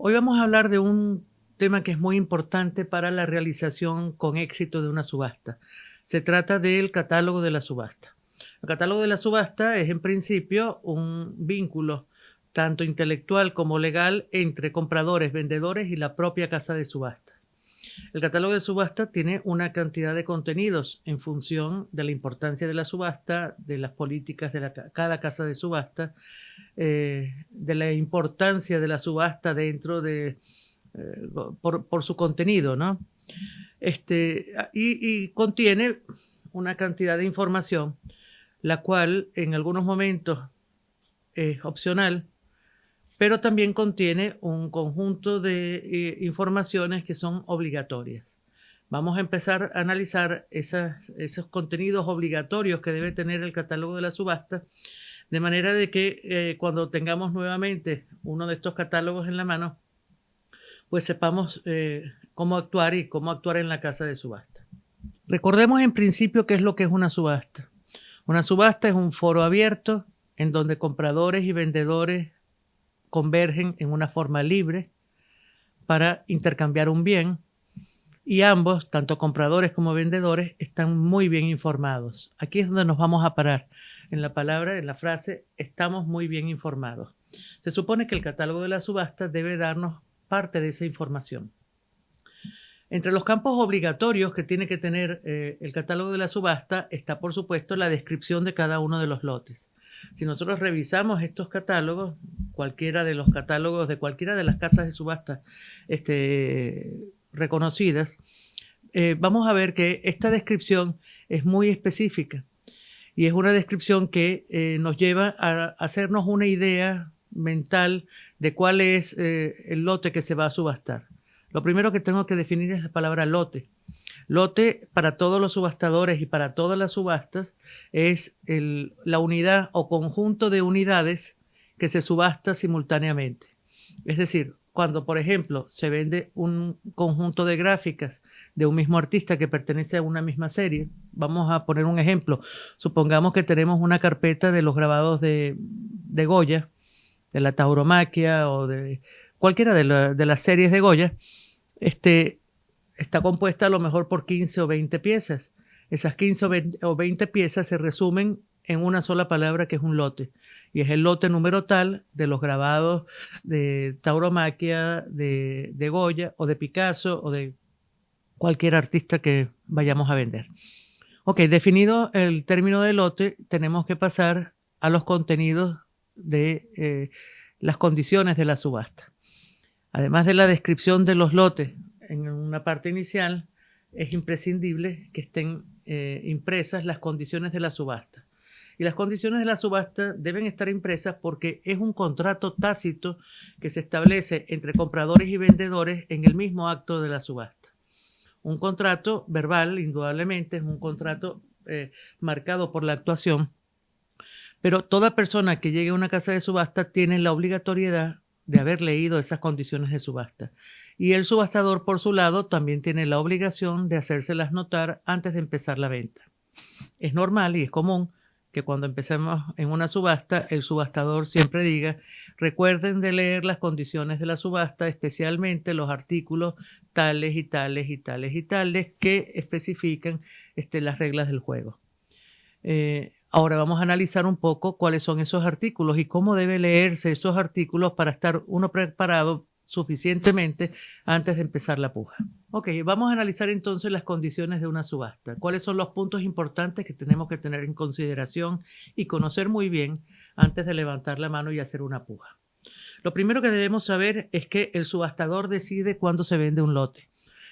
Hoy vamos a hablar de un tema que es muy importante para la realización con éxito de una subasta. Se trata del catálogo de la subasta. El catálogo de la subasta es en principio un vínculo tanto intelectual como legal entre compradores, vendedores y la propia casa de subasta. El catálogo de subasta tiene una cantidad de contenidos en función de la importancia de la subasta, de las políticas de cada casa de subasta, de la importancia de la subasta dentro de, por su contenido, ¿no? Y contiene una cantidad de información, la cual en algunos momentos es opcional, pero también contiene un conjunto de informaciones que son obligatorias. Vamos a empezar a analizar esos contenidos obligatorios que debe tener el catálogo de la subasta, de manera de que cuando tengamos nuevamente uno de estos catálogos en la mano, pues sepamos cómo actuar y cómo actuar en la casa de subasta. Recordemos en principio qué es lo que es una subasta. Una subasta es un foro abierto en donde compradores y vendedores convergen en una forma libre para intercambiar un bien, y ambos, tanto compradores como vendedores, están muy bien informados. Aquí es donde nos vamos a parar, en la palabra, en la frase, estamos muy bien informados. Se supone que el catálogo de la subasta debe darnos parte de esa información. Entre los campos obligatorios que tiene que tener el catálogo de la subasta está, por supuesto, la descripción de cada uno de los lotes. Si nosotros revisamos estos catálogos, cualquiera de los catálogos de cualquiera de las casas de subasta reconocidas, vamos a ver que esta descripción es muy específica y es una descripción que nos lleva a hacernos una idea mental de cuál es el lote que se va a subastar. Lo primero que tengo que definir es la palabra lote. Lote para todos los subastadores y para todas las subastas es la unidad o conjunto de unidades que se subasta simultáneamente. Es decir, cuando, por ejemplo, se vende un conjunto de gráficas de un mismo artista que pertenece a una misma serie, vamos a poner un ejemplo. Supongamos que tenemos una carpeta de los grabados de Goya, de la tauromaquia o de cualquiera de las series de Goya. Está compuesta a lo mejor por 15 o 20 piezas. Esas 15 o 20 piezas se resumen en una sola palabra, que es un lote. Y es el lote número tal de los grabados de tauromaquia, de Goya o de Picasso o de cualquier artista que vayamos a vender. Ok, definido el término de lote, tenemos que pasar a los contenidos de las condiciones de la subasta. Además de la descripción de los lotes en una parte inicial, es imprescindible que estén impresas las condiciones de la subasta. Y las condiciones de la subasta deben estar impresas porque es un contrato tácito que se establece entre compradores y vendedores en el mismo acto de la subasta. Un contrato verbal, indudablemente, es un contrato marcado por la actuación, pero toda persona que llegue a una casa de subasta tiene la obligatoriedad de haber leído esas condiciones de subasta. Y el subastador, por su lado, también tiene la obligación de hacérselas notar antes de empezar la venta. Es normal y es común que cuando empecemos en una subasta, el subastador siempre diga, recuerden de leer las condiciones de la subasta, especialmente los artículos tales y tales y tales y tales que especifican las reglas del juego. Ahora vamos a analizar un poco cuáles son esos artículos y cómo debe leerse esos artículos para estar uno preparado suficientemente antes de empezar la puja. Ok, vamos a analizar entonces las condiciones de una subasta. ¿Cuáles son los puntos importantes que tenemos que tener en consideración y conocer muy bien antes de levantar la mano y hacer una puja? Lo primero que debemos saber es que el subastador decide cuándo se vende un lote.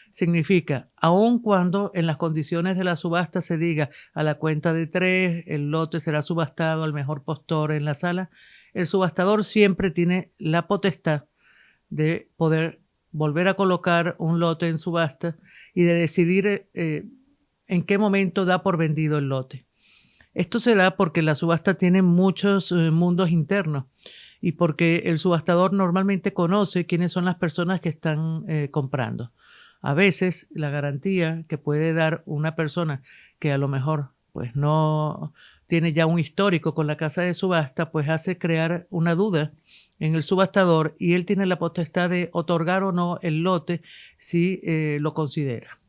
Significa, aun cuando en las condiciones de la subasta se diga a la cuenta de 3, el lote será subastado al mejor postor en la sala, el subastador siempre tiene la potestad de poder volver a colocar un lote en subasta y de decidir en qué momento da por vendido el lote. Esto se da porque la subasta tiene muchos mundos internos y porque el subastador normalmente conoce quiénes son las personas que están comprando. A veces la garantía que puede dar una persona que a lo mejor pues no tiene ya un histórico con la casa de subasta, pues hace crear una duda en el subastador y él tiene la potestad de otorgar o no el lote si lo considera.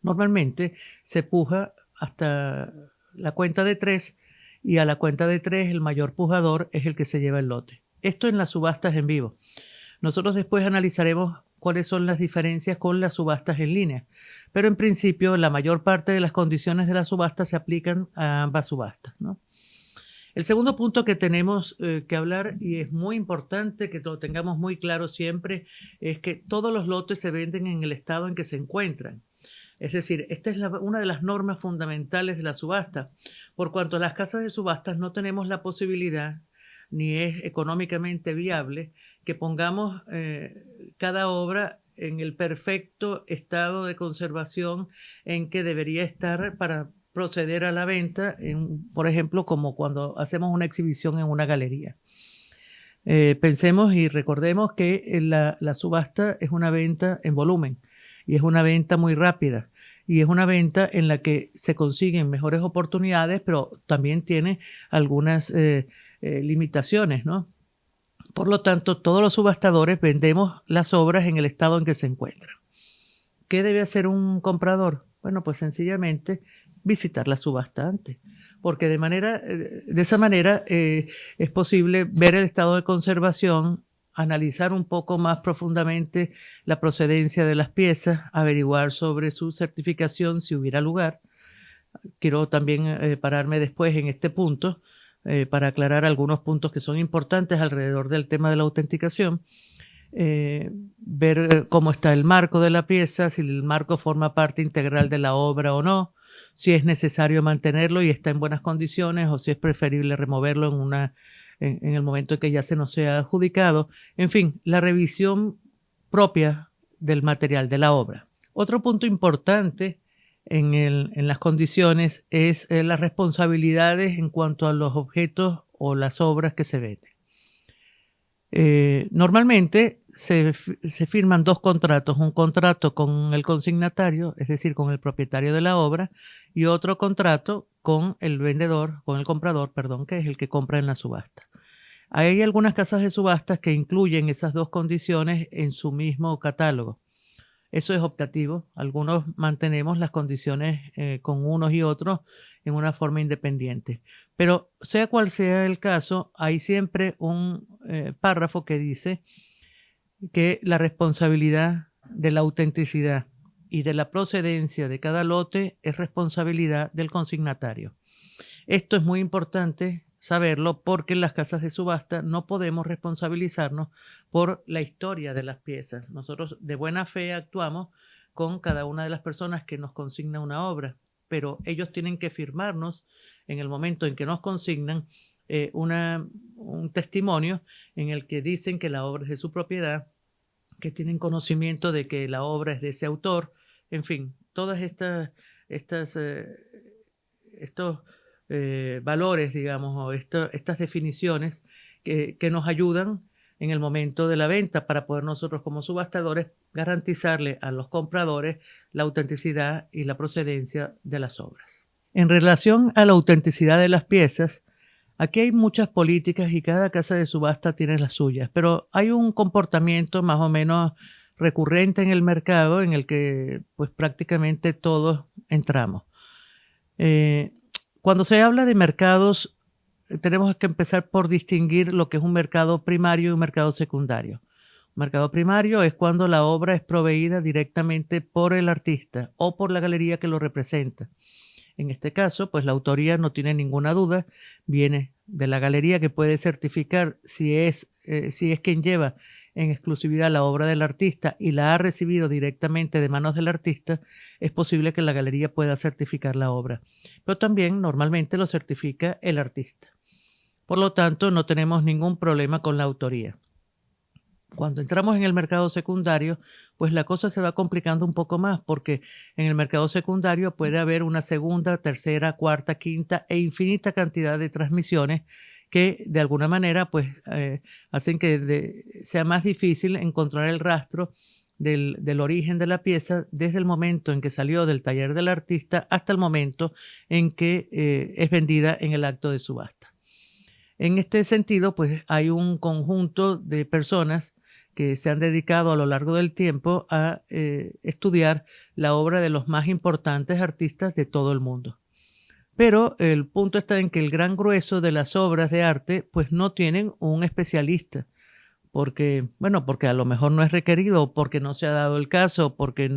Normalmente se puja hasta la cuenta de 3 y a la cuenta de 3 el mayor pujador es el que se lleva el lote. Esto en las subastas en vivo. Nosotros después analizaremos cuáles son las diferencias con las subastas en línea, pero en principio la mayor parte de las condiciones de la subasta se aplican a ambas subastas, ¿no? El segundo punto que tenemos que hablar, y es muy importante que lo tengamos muy claro siempre, es que todos los lotes se venden en el estado en que se encuentran. Es decir, esta es una de las normas fundamentales de la subasta, por cuanto las casas de subastas no tenemos la posibilidad, ni es económicamente viable, que pongamos cada obra en el perfecto estado de conservación en que debería estar para proceder a la venta, por ejemplo, como cuando hacemos una exhibición en una galería. Pensemos y recordemos que la subasta es una venta en volumen y es una venta muy rápida y es una venta en la que se consiguen mejores oportunidades, pero también tiene algunas limitaciones, ¿no? Por lo tanto, todos los subastadores vendemos las obras en el estado en que se encuentran. ¿Qué debe hacer un comprador? Bueno, pues sencillamente visitar la subasta antes, porque de esa manera es posible ver el estado de conservación, analizar un poco más profundamente la procedencia de las piezas, averiguar sobre su certificación si hubiera lugar. Quiero también pararme después en este punto para aclarar algunos puntos que son importantes alrededor del tema de la autenticación. Ver cómo está el marco de la pieza, si el marco forma parte integral de la obra o no, si es necesario mantenerlo y está en buenas condiciones o si es preferible removerlo en el momento en que ya se nos sea adjudicado. En fin, la revisión propia del material de la obra. Otro punto importante en las condiciones es las responsabilidades en cuanto a los objetos o las obras que se venden. Normalmente se firman dos contratos, un contrato con el consignatario, es decir, con el propietario de la obra, y otro contrato con el vendedor, con el comprador, perdón, que es el que compra en la subasta. Hay algunas casas de subastas que incluyen esas dos condiciones en su mismo catálogo. Eso es optativo. Algunos mantenemos las condiciones con unos y otros en una forma independiente. Pero sea cual sea el caso, hay siempre un párrafo que dice que la responsabilidad de la autenticidad y de la procedencia de cada lote es responsabilidad del consignatario. Esto es muy importante saberlo porque en las casas de subasta no podemos responsabilizarnos por la historia de las piezas. Nosotros de buena fe actuamos con cada una de las personas que nos consigna una obra, pero ellos tienen que firmarnos en el momento en que nos consignan un testimonio en el que dicen que la obra es de su propiedad, que tienen conocimiento de que la obra es de ese autor, en fin, todas estos valores, digamos, o estas definiciones que nos ayudan en el momento de la venta para poder nosotros como subastadores garantizarle a los compradores la autenticidad y la procedencia de las obras. En relación a la autenticidad de las piezas, aquí hay muchas políticas y cada casa de subasta tiene las suyas, pero hay un comportamiento más o menos recurrente en el mercado en el que pues prácticamente todos entramos. Cuando se habla de mercados, tenemos que empezar por distinguir lo que es un mercado primario y un mercado secundario. Un mercado primario es cuando la obra es proveída directamente por el artista o por la galería que lo representa. En este caso, pues la autoría no tiene ninguna duda, viene de la galería que puede certificar si es quien lleva en exclusividad la obra del artista y la ha recibido directamente de manos del artista, es posible que la galería pueda certificar la obra. Pero también normalmente lo certifica el artista. Por lo tanto, no tenemos ningún problema con la autoría. Cuando entramos en el mercado secundario, pues la cosa se va complicando un poco más porque en el mercado secundario puede haber una segunda, tercera, cuarta, quinta e infinita cantidad de transmisiones que de alguna manera pues hacen que sea más difícil encontrar el rastro del origen de la pieza desde el momento en que salió del taller del artista hasta el momento en que es vendida en el acto de subasta. En este sentido, pues hay un conjunto de personas que se han dedicado a lo largo del tiempo a estudiar la obra de los más importantes artistas de todo el mundo. Pero el punto está en que el gran grueso de las obras de arte pues no tienen un especialista, porque, bueno, porque a lo mejor no es requerido, porque no se ha dado el caso, porque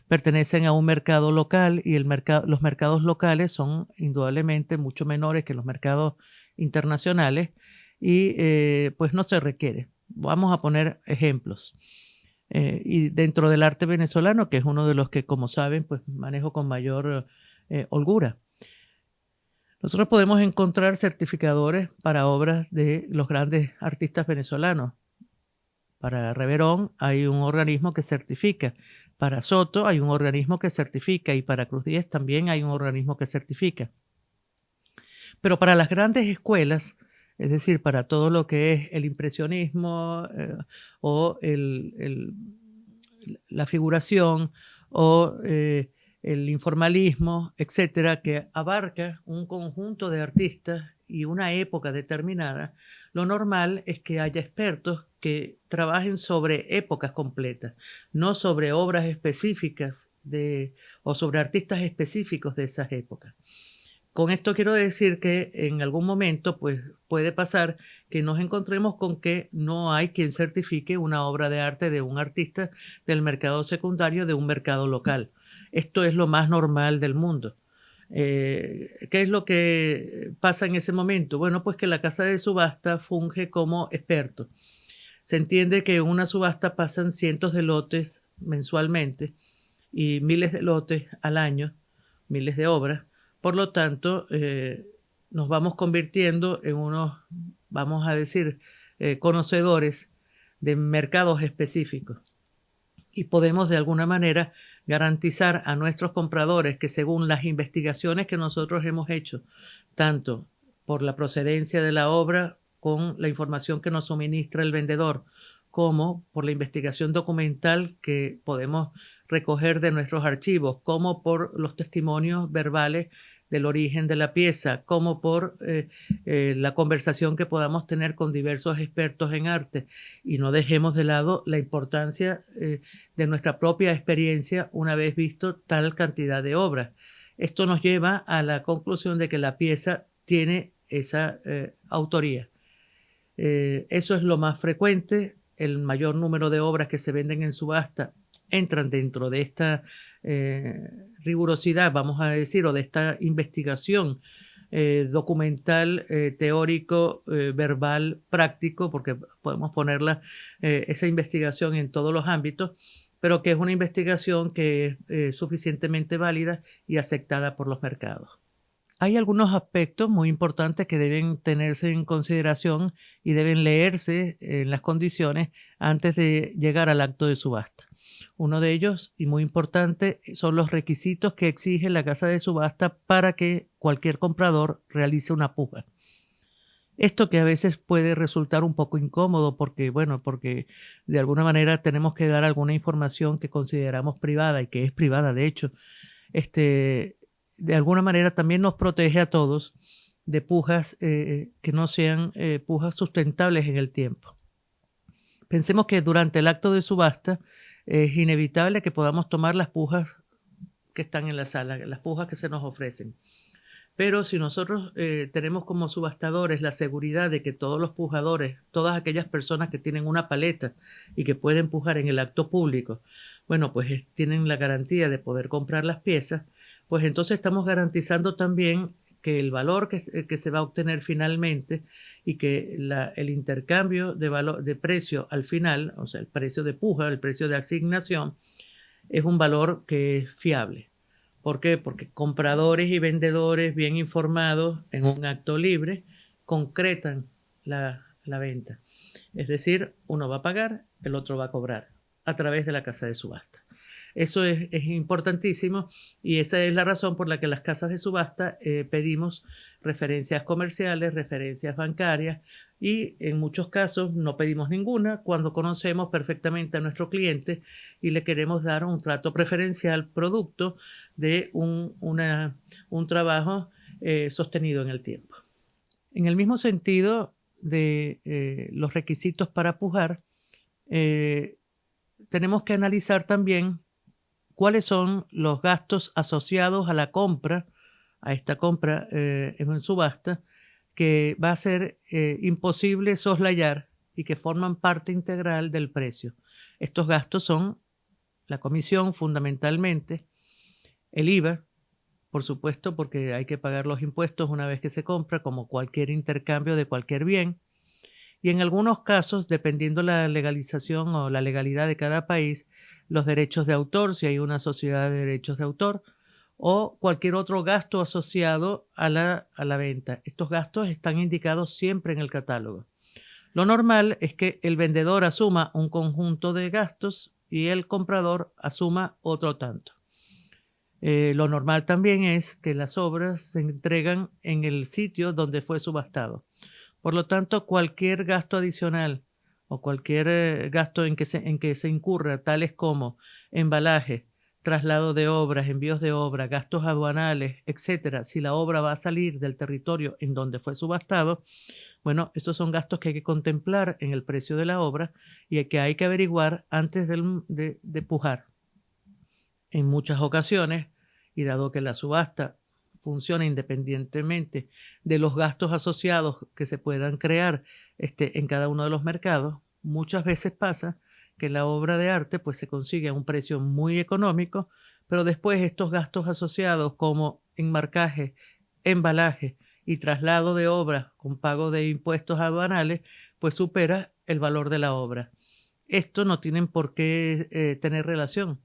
pertenecen a un mercado local y los mercados locales son indudablemente mucho menores que los mercados internacionales y pues no se requiere. Vamos a poner ejemplos. Y dentro del arte venezolano, que es uno de los que, como saben, pues manejo con mayor holgura. Nosotros podemos encontrar certificadores para obras de los grandes artistas venezolanos. Para Reverón hay un organismo que certifica. Para Soto hay un organismo que certifica y para Cruz Diez también hay un organismo que certifica. Pero para las grandes escuelas, es decir, para todo lo que es el impresionismo o la figuración o el informalismo, etcétera, que abarca un conjunto de artistas y una época determinada, lo normal es que haya expertos que trabajen sobre épocas completas, no sobre obras específicas o sobre artistas específicos de esas épocas. Con esto quiero decir que en algún momento pues, puede pasar que nos encontremos con que no hay quien certifique una obra de arte de un artista del mercado secundario de un mercado local. Esto es lo más normal del mundo. ¿Qué es lo que pasa en ese momento? Bueno, pues que la casa de subasta funge como experto. Se entiende que en una subasta pasan cientos de lotes mensualmente y miles de lotes al año, miles de obras. Por lo tanto, nos vamos convirtiendo en unos, vamos a decir, conocedores de mercados específicos. Y podemos de alguna manera garantizar a nuestros compradores que según las investigaciones que nosotros hemos hecho, tanto por la procedencia de la obra con la información que nos suministra el vendedor, como por la investigación documental que podemos recoger de nuestros archivos, como por los testimonios verbales del origen de la pieza, como por la conversación que podamos tener con diversos expertos en arte. Y no dejemos de lado la importancia de nuestra propia experiencia una vez visto tal cantidad de obras. Esto nos lleva a la conclusión de que la pieza tiene esa autoría. Eso es lo más frecuente. El mayor número de obras que se venden en subasta entran dentro de esta rigurosidad, vamos a decir, o de esta investigación documental, teórico, verbal, práctico, porque podemos ponerla esa investigación en todos los ámbitos, pero que es una investigación que es suficientemente válida y aceptada por los mercados. Hay algunos aspectos muy importantes que deben tenerse en consideración y deben leerse en las condiciones antes de llegar al acto de subasta. Uno de ellos, y muy importante, son los requisitos que exige la casa de subasta para que cualquier comprador realice una puja. Esto que a veces puede resultar un poco incómodo porque de alguna manera tenemos que dar alguna información que consideramos privada y que es privada, de hecho, de alguna manera también nos protege a todos de pujas que no sean pujas sustentables en el tiempo. Pensemos que durante el acto de subasta es inevitable que podamos tomar las pujas que están en la sala, las pujas que se nos ofrecen. Pero si nosotros tenemos como subastadores la seguridad de que todos los pujadores, todas aquellas personas que tienen una paleta y que pueden pujar en el acto público, bueno, pues tienen la garantía de poder comprar las piezas, pues entonces estamos garantizando también que el valor que se va a obtener finalmente y que el intercambio de precio al final, o sea, el precio de puja, el precio de asignación, es un valor que es fiable. ¿Por qué? Porque compradores y vendedores bien informados en un acto libre concretan la venta. Es decir, uno va a pagar, el otro va a cobrar a través de la casa de subasta. Eso es importantísimo y esa es la razón por la que las casas de subasta pedimos referencias comerciales, referencias bancarias y en muchos casos no pedimos ninguna cuando conocemos perfectamente a nuestro cliente y le queremos dar un trato preferencial producto de un trabajo sostenido en el tiempo. En el mismo sentido de los requisitos para pujar, eh, tenemos que analizar también cuáles son los gastos asociados a la compra, a esta compra en subasta, que va a ser imposible soslayar y que forman parte integral del precio. Estos gastos son la comisión fundamentalmente, el IVA, por supuesto, porque hay que pagar los impuestos una vez que se compra, como cualquier intercambio de cualquier bien. Y en algunos casos, dependiendo la legalización o la legalidad de cada país, los derechos de autor, si hay una sociedad de derechos de autor, o cualquier otro gasto asociado a la venta. Estos gastos están indicados siempre en el catálogo. Lo normal es que el vendedor asuma un conjunto de gastos y el comprador asuma otro tanto. Lo normal también es que las obras se entregan en el sitio donde fue subastado. Por lo tanto, cualquier gasto adicional o cualquier gasto en que se incurra, tales como embalaje, traslado de obras, envíos de obra, gastos aduanales, etcétera, si la obra va a salir del territorio en donde fue subastado, bueno, esos son gastos que hay que contemplar en el precio de la obra y que hay que averiguar antes de pujar. En muchas ocasiones, y dado que la subasta funciona independientemente de los gastos asociados que se puedan crear en cada uno de los mercados, muchas veces pasa que la obra de arte pues, se consigue a un precio muy económico, pero después estos gastos asociados como enmarcaje, embalaje y traslado de obra con pago de impuestos aduanales, pues supera el valor de la obra. Esto no tienen por qué tener relación.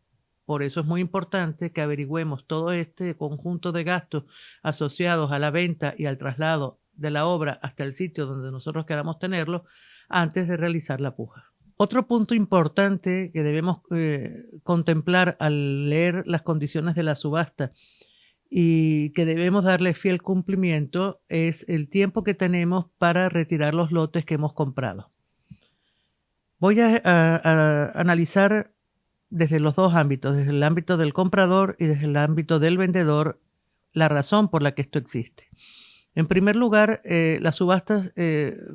Por eso es muy importante que averigüemos todo este conjunto de gastos asociados a la venta y al traslado de la obra hasta el sitio donde nosotros queramos tenerlo antes de realizar la puja. Otro punto importante que debemos contemplar al leer las condiciones de la subasta y que debemos darle fiel cumplimiento es el tiempo que tenemos para retirar los lotes que hemos comprado. Voy a analizar desde los dos ámbitos, desde el ámbito del comprador y desde el ámbito del vendedor, la razón por la que esto existe. En primer lugar, las subastas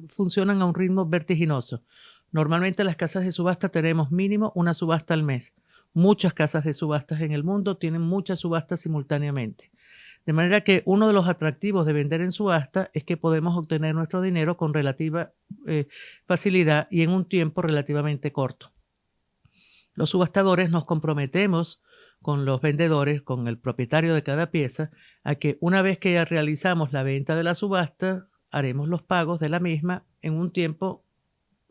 funcionan a un ritmo vertiginoso. Normalmente en las casas de subasta tenemos mínimo una subasta al mes. Muchas casas de subastas en el mundo tienen muchas subastas simultáneamente. De manera que uno de los atractivos de vender en subasta es que podemos obtener nuestro dinero con relativa facilidad y en un tiempo relativamente corto. Los subastadores nos comprometemos con los vendedores, con el propietario de cada pieza, a que una vez que ya realizamos la venta de la subasta, haremos los pagos de la misma en un tiempo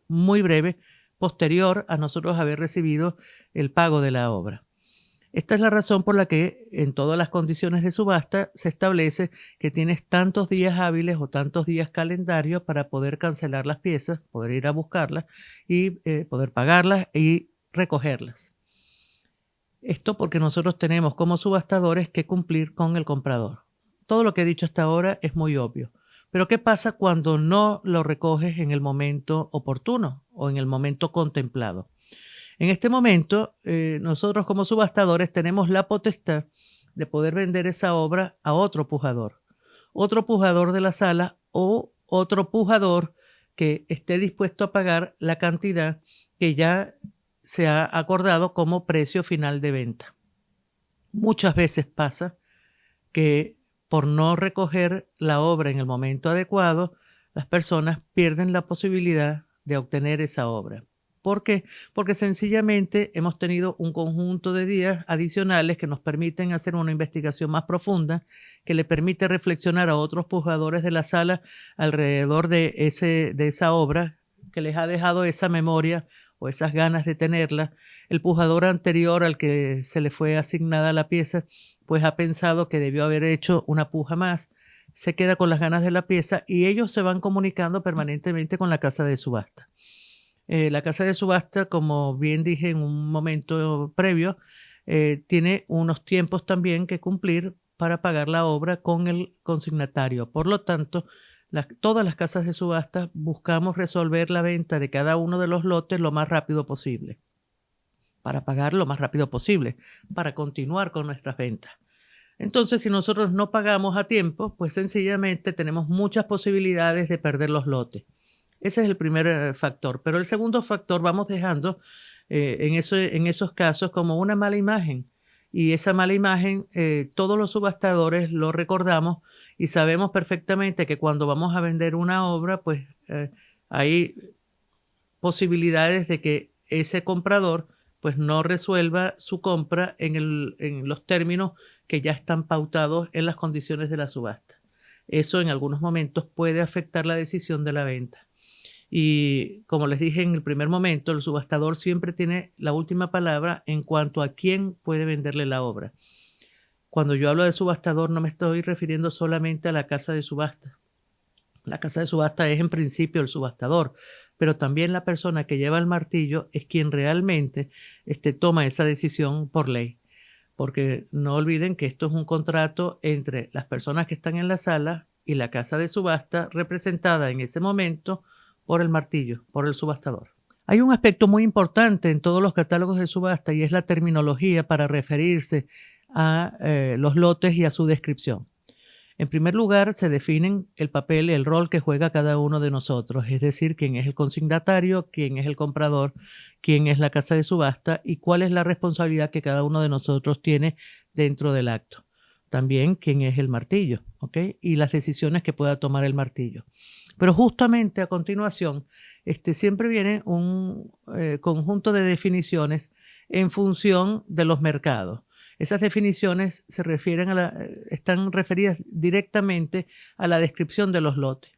muy breve, posterior a nosotros haber recibido el pago de la obra. Esta es la razón por la que en todas las condiciones de subasta se establece que tienes tantos días hábiles o tantos días calendarios para poder cancelar las piezas, poder ir a buscarlas y poder pagarlas y recogerlas. Esto porque nosotros tenemos como subastadores que cumplir con el comprador. Todo lo que he dicho hasta ahora es muy obvio. Pero ¿qué pasa cuando no lo recoges en el momento oportuno o en el momento contemplado? En este momento, nosotros como subastadores tenemos la potestad de poder vender esa obra a otro pujador de la sala o otro pujador que esté dispuesto a pagar la cantidad que ya se ha acordado como precio final de venta. Muchas veces pasa que por no recoger la obra en el momento adecuado, las personas pierden la posibilidad de obtener esa obra. ¿Por qué? Porque sencillamente hemos tenido un conjunto de días adicionales que nos permiten hacer una investigación más profunda, que le permite reflexionar a otros pujadores de la sala alrededor de esa obra que les ha dejado esa memoria o esas ganas de tenerla. El pujador anterior al que se le fue asignada la pieza, pues ha pensado que debió haber hecho una puja más, se queda con las ganas de la pieza y ellos se van comunicando permanentemente con la casa de subasta. La casa de subasta, como bien dije en un momento previo, tiene unos tiempos también que cumplir para pagar la obra con el consignatario. Por lo tanto, Todas las casas de subasta buscamos resolver la venta de cada uno de los lotes lo más rápido posible, para pagar lo más rápido posible, para continuar con nuestras ventas. Entonces, si nosotros no pagamos a tiempo, pues sencillamente tenemos muchas posibilidades de perder los lotes. Ese es el primer factor. Pero el segundo factor vamos dejando en esos casos como una mala imagen. Y esa mala imagen, todos los subastadores lo recordamos y sabemos perfectamente que cuando vamos a vender una obra, pues hay posibilidades de que ese comprador pues no resuelva su compra en los términos que ya están pautados en las condiciones de la subasta. Eso en algunos momentos puede afectar la decisión de la venta. Y como les dije en el primer momento, el subastador siempre tiene la última palabra en cuanto a quién puede venderle la obra. Cuando yo hablo de subastador no me estoy refiriendo solamente a la casa de subasta. La casa de subasta es en principio el subastador, pero también la persona que lleva el martillo es quien realmente toma esa decisión por ley. Porque no olviden que esto es un contrato entre las personas que están en la sala y la casa de subasta representada en ese momento por el martillo, por el subastador. Hay un aspecto muy importante en todos los catálogos de subasta y es la terminología para referirse a los lotes y a su descripción. En primer lugar, se definen el papel y el rol que juega cada uno de nosotros, es decir, quién es el consignatario, quién es el comprador, quién es la casa de subasta y cuál es la responsabilidad que cada uno de nosotros tiene dentro del acto. También quién es el martillo, ¿ok? Y las decisiones que pueda tomar el martillo. Pero justamente a continuación, siempre viene un conjunto de definiciones en función de los mercados. Esas definiciones están referidas directamente a la descripción de los lotes.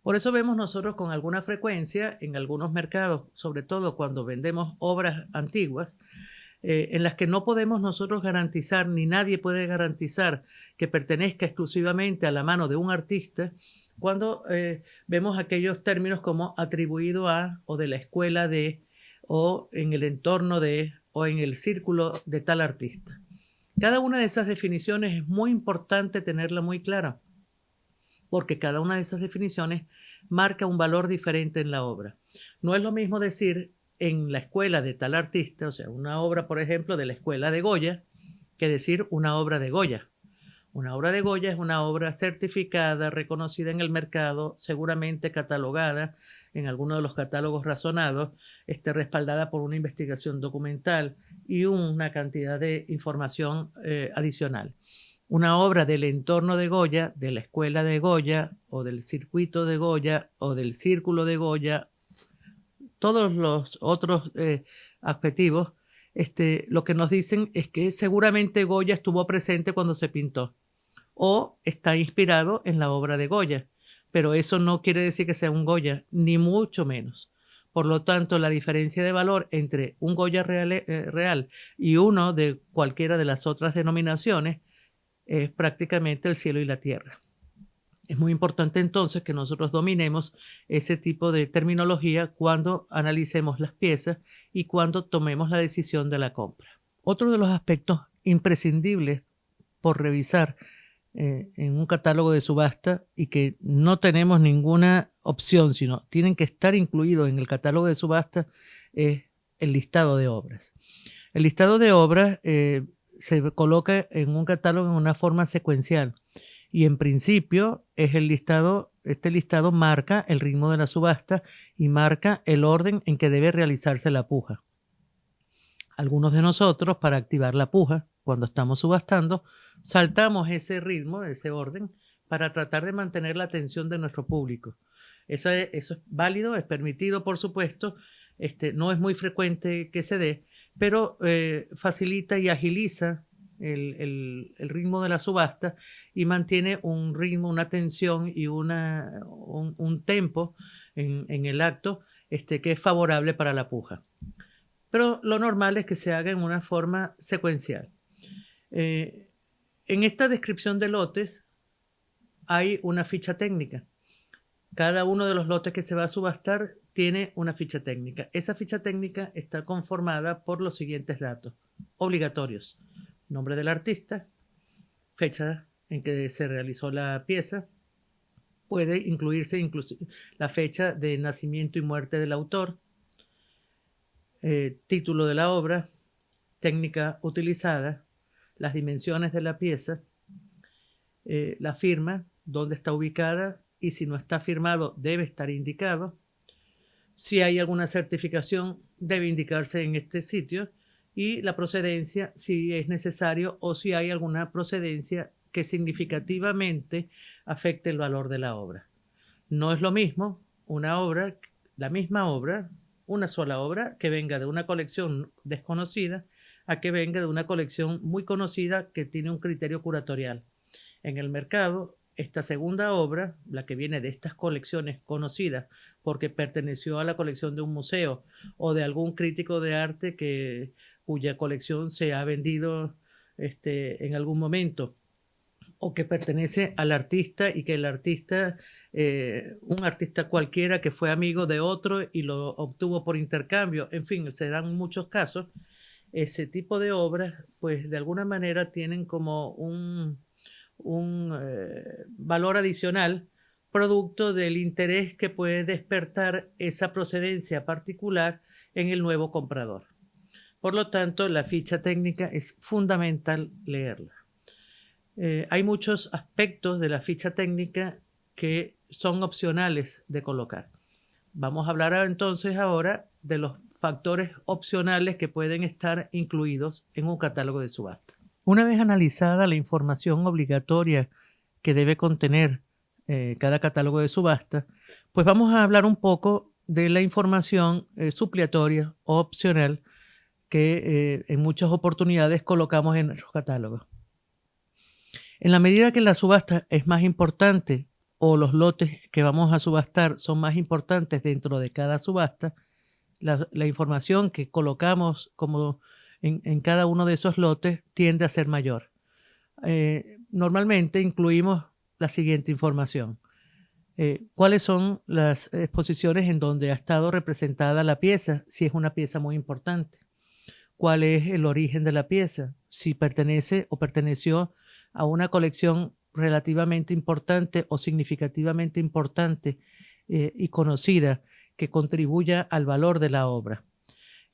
Por eso vemos nosotros con alguna frecuencia en algunos mercados, sobre todo cuando vendemos obras antiguas, en las que no podemos nosotros garantizar, ni nadie puede garantizar que pertenezca exclusivamente a la mano de un artista, cuando vemos aquellos términos como atribuido a, o de la escuela de, o en el entorno de, o en el círculo de tal artista. Cada una de esas definiciones es muy importante tenerla muy clara, porque cada una de esas definiciones marca un valor diferente en la obra. No es lo mismo decir en la escuela de tal artista, o sea, una obra, por ejemplo, de la escuela de Goya, que decir una obra de Goya. Una obra de Goya es una obra certificada, reconocida en el mercado, seguramente catalogada en alguno de los catálogos razonados, respaldada por una investigación documental y una cantidad de información adicional. Una obra del entorno de Goya, de la escuela de Goya, o del circuito de Goya, o del círculo de Goya, todos los otros adjetivos, lo que nos dicen es que seguramente Goya estuvo presente cuando se pintó o está inspirado en la obra de Goya, pero eso no quiere decir que sea un Goya, ni mucho menos. Por lo tanto, la diferencia de valor entre un Goya real y uno de cualquiera de las otras denominaciones es prácticamente el cielo y la tierra. Es muy importante entonces que nosotros dominemos ese tipo de terminología cuando analicemos las piezas y cuando tomemos la decisión de la compra. Otro de los aspectos imprescindibles por revisar en un catálogo de subasta y que no tenemos ninguna opción, sino tienen que estar incluidos en el catálogo de subasta, es el listado de obras. El listado de obras se coloca en un catálogo en una forma secuencial y en principio es este listado marca el ritmo de la subasta y marca el orden en que debe realizarse la puja. Algunos de nosotros, para activar la puja, cuando estamos subastando, saltamos ese ritmo, ese orden, para tratar de mantener la atención de nuestro público. Eso es válido, es permitido, por supuesto. No es muy frecuente que se dé, pero facilita y agiliza el ritmo de la subasta y mantiene un ritmo, una tensión y un tempo en el acto que es favorable para la puja. Pero lo normal es que se haga en una forma secuencial. En esta descripción de lotes hay una ficha técnica. Cada uno de los lotes que se va a subastar tiene una ficha técnica. Esa ficha técnica está conformada por los siguientes datos obligatorios: nombre del artista, fecha en que se realizó la pieza, Puede incluirse incluso la fecha de nacimiento y muerte del autor, título de la obra, técnica utilizada, las dimensiones de la pieza, la firma, dónde está ubicada y si no está firmado debe estar indicado. Si hay alguna certificación debe indicarse en este sitio y la procedencia si es necesario o si hay alguna procedencia que significativamente afecte el valor de la obra. No es lo mismo una obra, la misma obra, una sola obra que venga de una colección desconocida a que venga de una colección muy conocida que tiene un criterio curatorial. En el mercado, esta segunda obra, la que viene de estas colecciones conocidas porque perteneció a la colección de un museo o de algún crítico de arte cuya colección se ha vendido en algún momento, o que pertenece al artista y que el artista, un artista cualquiera que fue amigo de otro y lo obtuvo por intercambio, en fin, se dan muchos casos. Ese tipo de obras, pues de alguna manera tienen como un valor adicional producto del interés que puede despertar esa procedencia particular en el nuevo comprador. Por lo tanto, la ficha técnica es fundamental leerla. Hay muchos aspectos de la ficha técnica que son opcionales de colocar. Vamos a hablar entonces ahora de los factores opcionales que pueden estar incluidos en un catálogo de subasta. Una vez analizada la información obligatoria que debe contener cada catálogo de subasta, pues vamos a hablar un poco de la información supletoria o opcional que en muchas oportunidades colocamos en nuestros catálogos. En la medida que la subasta es más importante o los lotes que vamos a subastar son más importantes dentro de cada subasta, la información que colocamos como en cada uno de esos lotes tiende a ser mayor. Normalmente incluimos la siguiente información. ¿Cuáles son las exposiciones en donde ha estado representada la pieza? Si es una pieza muy importante. ¿Cuál es el origen de la pieza? Si pertenece o perteneció a una colección relativamente importante o significativamente importante y conocida que contribuya al valor de la obra.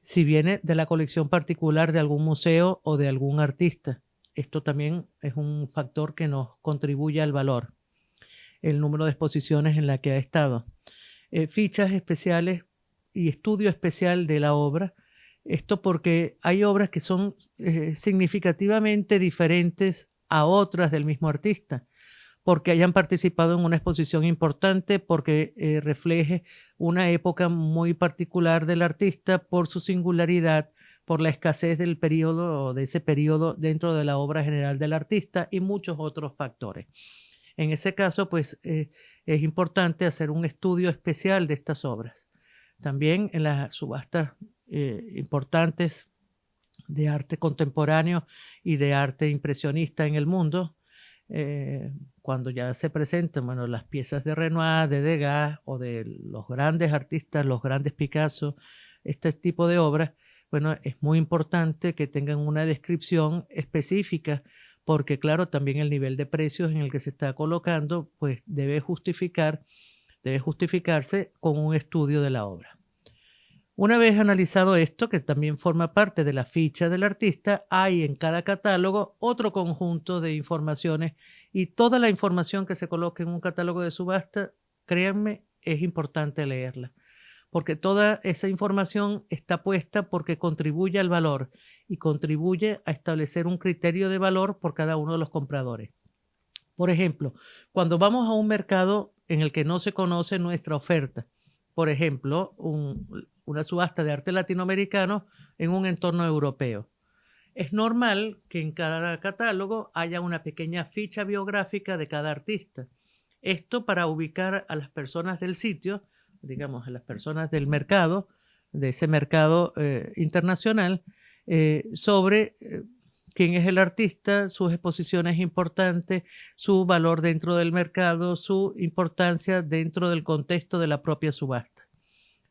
Si viene de la colección particular de algún museo o de algún artista. Esto también es un factor que nos contribuye al valor. El número de exposiciones en la que ha estado. Fichas especiales y estudio especial de la obra. Esto porque hay obras que son significativamente diferentes a otras del mismo artista, porque hayan participado en una exposición importante, porque refleje una época muy particular del artista por su singularidad, por la escasez del periodo o de ese periodo dentro de la obra general del artista y muchos otros factores. En ese caso, pues es importante hacer un estudio especial de estas obras. También en las subastas importantes de arte contemporáneo y de arte impresionista en el mundo, cuando ya se presentan las piezas de Renoir, de Degas o de los grandes artistas, los grandes Picasso, este tipo de obras, es muy importante que tengan una descripción específica porque, claro, también el nivel de precios en el que se está colocando pues debe justificarse con un estudio de la obra. Una vez analizado esto, que también forma parte de la ficha del artista, hay en cada catálogo otro conjunto de informaciones y toda la información que se coloque en un catálogo de subasta, créanme, es importante leerla, porque toda esa información está puesta porque contribuye al valor y contribuye a establecer un criterio de valor por cada uno de los compradores. Por ejemplo, cuando vamos a un mercado en el que no se conoce nuestra oferta, por ejemplo, una subasta de arte latinoamericano en un entorno europeo. Es normal que en cada catálogo haya una pequeña ficha biográfica de cada artista. Esto para ubicar a las personas del sitio, digamos, a las personas del mercado, de ese mercado internacional, sobre quién es el artista, sus exposiciones importantes, su valor dentro del mercado, su importancia dentro del contexto de la propia subasta.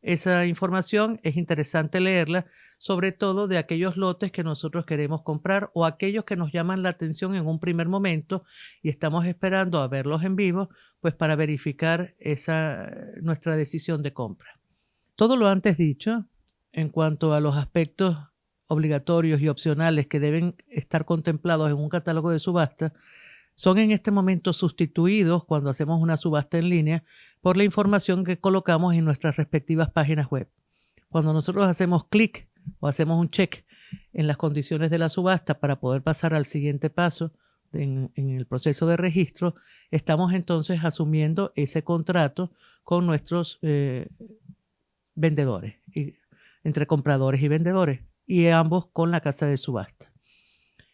esa información es interesante leerla, sobre todo de aquellos lotes que nosotros queremos comprar o aquellos que nos llaman la atención en un primer momento y estamos esperando a verlos en vivo, pues para verificar nuestra decisión de compra. Todo lo antes dicho, en cuanto a los aspectos obligatorios y opcionales que deben estar contemplados en un catálogo de subasta, son en este momento sustituidos cuando hacemos una subasta en línea por la información que colocamos en nuestras respectivas páginas web. Cuando nosotros hacemos clic o hacemos un check en las condiciones de la subasta para poder pasar al siguiente paso en el proceso de registro, estamos entonces asumiendo ese contrato con nuestros vendedores, entre compradores y vendedores, y ambos con la casa de subasta.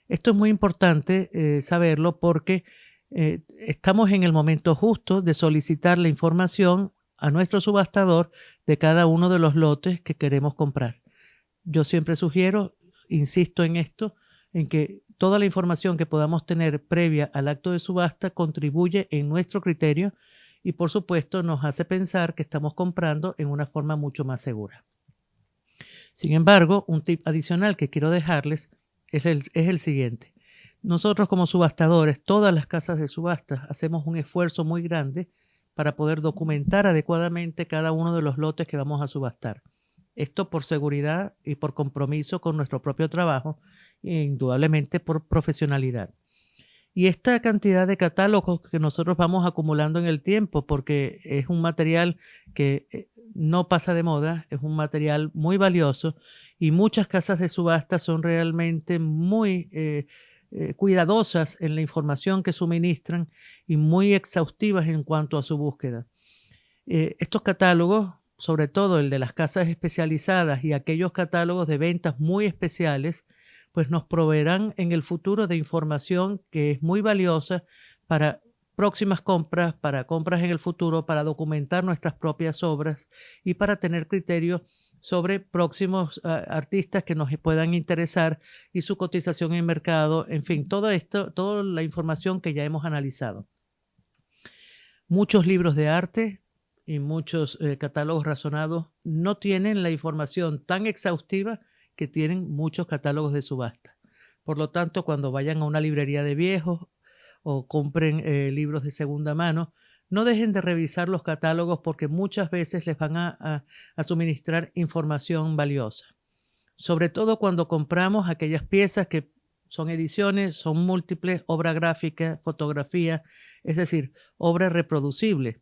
Esto es muy importante saberlo porque estamos en el momento justo de solicitar la información a nuestro subastador de cada uno de los lotes que queremos comprar. Yo siempre sugiero, insisto en esto, en que toda la información que podamos tener previa al acto de subasta contribuye en nuestro criterio y por supuesto nos hace pensar que estamos comprando en una forma mucho más segura. Sin embargo, un tip adicional que quiero dejarles es el siguiente. Nosotros como subastadores, todas las casas de subastas, hacemos un esfuerzo muy grande para poder documentar adecuadamente cada uno de los lotes que vamos a subastar. Esto por seguridad y por compromiso con nuestro propio trabajo e indudablemente por profesionalidad. Y esta cantidad de catálogos que nosotros vamos acumulando en el tiempo, porque es un material que no pasa de moda, es un material muy valioso y muchas casas de subasta son realmente muy cuidadosas en la información que suministran y muy exhaustivas en cuanto a su búsqueda. Estos catálogos, sobre todo el de las casas especializadas y aquellos catálogos de ventas muy especiales, pues nos proveerán en el futuro de información que es muy valiosa para próximas compras, para compras en el futuro, para documentar nuestras propias obras y para tener criterio sobre próximos artistas que nos puedan interesar y su cotización en mercado, en fin, todo esto, toda la información que ya hemos analizado. Muchos libros de arte y muchos catálogos razonados no tienen la información tan exhaustiva que tienen muchos catálogos de subasta. Por lo tanto, cuando vayan a una librería de viejos o compren libros de segunda mano, no dejen de revisar los catálogos porque muchas veces les van a suministrar información valiosa. Sobre todo cuando compramos aquellas piezas que son ediciones, son múltiples, obra gráfica, fotografía, es decir, obra reproducible,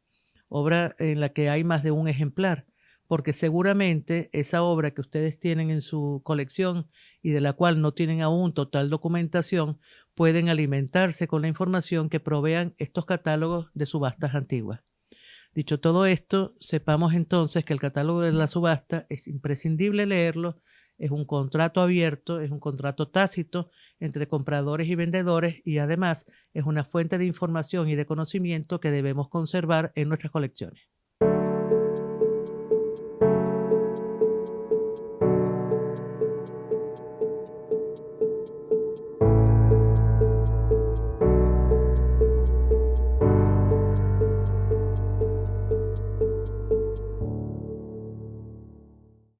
obra en la que hay más de un ejemplar, porque seguramente esa obra que ustedes tienen en su colección y de la cual no tienen aún total documentación, pueden alimentarse con la información que provean estos catálogos de subastas antiguas. Dicho todo esto, sepamos entonces que el catálogo de la subasta es imprescindible leerlo, es un contrato abierto, es un contrato tácito entre compradores y vendedores y además es una fuente de información y de conocimiento que debemos conservar en nuestras colecciones.